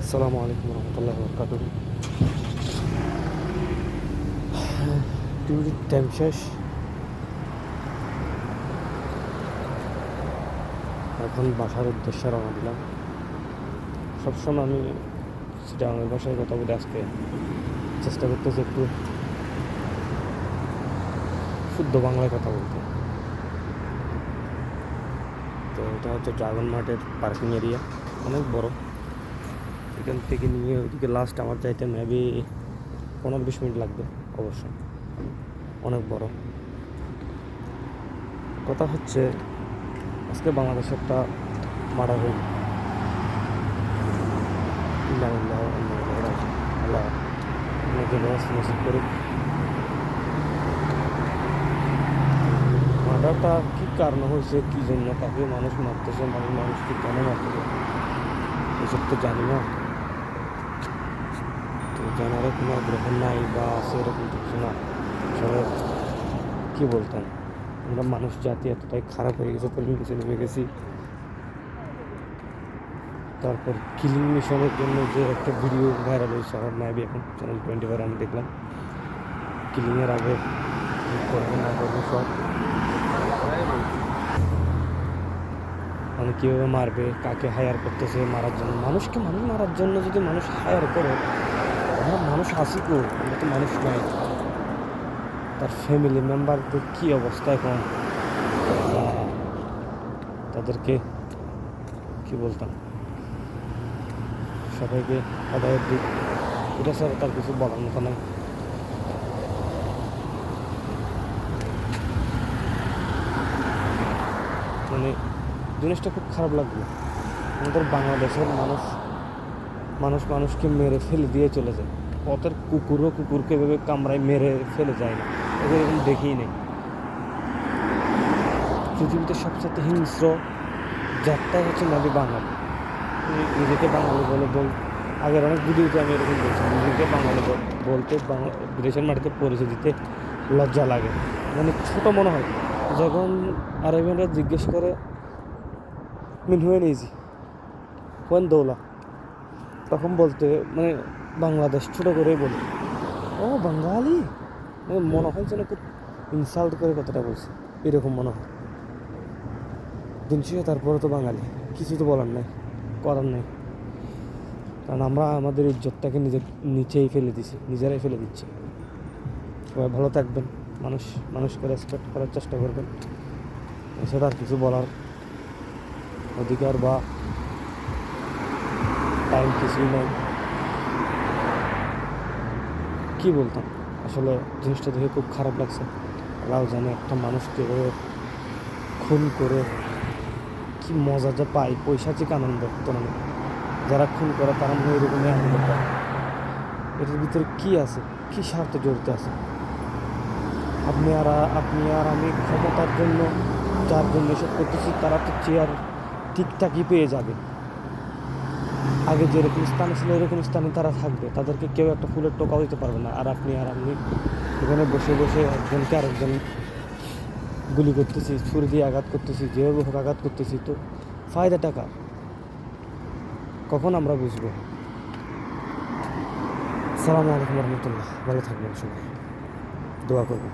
আসসালামু আলাইকুম রহমতুল্লাহ বরকাতুহ। ডিউটির টাইম শেষ, এখন বাসার উদ্দেশ্যে রওনা দিলাম। সবসময় আমি চিটাগাংয়ের ভাষায় কথা বলে আজকে চেষ্টা করতেছি একটু শুদ্ধ বাংলায় কথা বলতে। তো এটা হচ্ছে ড্রাগন মার্টের পার্কিং এরিয়া, অনেক বড়। এখান থেকে নিয়ে ওইদিকে লাস্ট আমার যাইতে মেবি 15-20 মিনিট লাগবে অবশ্যই, অনেক বড়। কথা হচ্ছে আজকে বাংলাদেশে একটা মার্ডার হইল। আল্লাহ নসিব করুক। মার্ডারটা কী কারণ হয়েছে, কী জন্য তাকে মানুষ মারতেছে, মানুষকে কেন মারতেছে এসব তো জানি না। তো জানার কোনো আগ্রহ নাই বা আছে এরকম কিছু না। আসলে কী বলতাম, আমরা মানুষ জাতি এতটাই খারাপ হয়ে গেছে, পরিমাণ কিছু নেমে গেছি। তারপর কিলিং মিশনের জন্য যে একটা ভিডিও ভাইরাল হয়েছে আমার মেবি এখন চ্যানেল 24 আমি দেখলাম। কিলিংয়ের আগে করবো না করবো সব, মানে কীভাবে মারবে, কাকে হায়ার করতেছে মারার জন্য। মানুষ মারার জন্য যদি মানুষ হায়ার করে, আমরা মানুষ আসি কো, আমরা তো মানুষ নয়। তার ফ্যামিলি মেম্বারদের কী অবস্থা এখন, তাদেরকে কি বলতাম, সবাইকে হেদায়েত দিক, এটা ছাড়া তার কিছু বলার মতো নাই। মানে জিনিসটা খুব খারাপ লাগলো। আমাদের বাংলাদেশের মানুষকে মেরে ফেলে দিয়ে চলে যায়। পথের কুকুরকে এভাবে কামড়ায় মেরে ফেলে যায় না, এদের এরকম দেখেই নেই। পৃথিবীতে সবচেয়ে হিংস্র জাতটাই হচ্ছে নাকি বাঙালি। নিজেকে বাঙালি বল আগের অনেক ভিডিওতে আমি এরকম বলছি, নিজেকে বাঙালি বলতে বিদেশের মাটিতে পরিচয় দিতে লজ্জা লাগে, মানে ছোটো মনে হয়। যখন আরবিয়ানরা জিজ্ঞেস করে মিন হয়ে নিয়েছি কোন দৌলা, তখন বলতে মানে বাংলাদেশ ছোটো করেই বলি ও বাঙালি, মানে মনে হয় যেন খুব ইনসাল্ট করে কথাটা বলছে, এরকম মনে হয়। দিন শেষে তারপরে তো বাঙালি, কিছু তো বলার নাই, করার নেই। কারণ আমরা আমাদের ইজ্জতটাকে নিচেই ফেলে দিছি, নিজেরাই ফেলে দিচ্ছি। সবাই ভালো থাকবেন, মানুষকে রেসপেক্ট করার চেষ্টা করবেন। এছাড়া আর কিছু বলার অধিকার বা টাইম কিছুই নেই। কী বলতাম, আসলে জিনিসটা দেখে খুব খারাপ লাগছে। আল্লাহ জানে একটা মানুষকে খুন করে কি মজা যা পায়, পৈশাচিক আনন্দ। তো মানে যারা খুন করে তারা মনে এরকমই আনন্দ পায়। এটার ভিতরে কি আছে, কি স্বার্থ জড়িত আছে? আপনি আর আমি ক্ষমতার জন্য যার জন্য এসব করতেছি, তারা তো চেয়ার ঠিকঠাকই পেয়ে যাবে। আগে যেরকম স্থানে ছিল এরকম স্থানে তারা থাকবে, তাদেরকে কেউ একটা ফুলের টোকাও দিতে পারবে না। আর আপনি এখানে বসে বসে একজনকে আরেকজন গুলি করতেছি, ছুরি দিয়ে আঘাত করতেছি, যেভাবে হোক আঘাত করতেছি, তো ফায়দা টাকা কখন আমরা বুঝবো? আসসালামু আলাইকুম রহমতুল্লাহ, ভালো থাকবেন সবাই, দোয়া করবেন।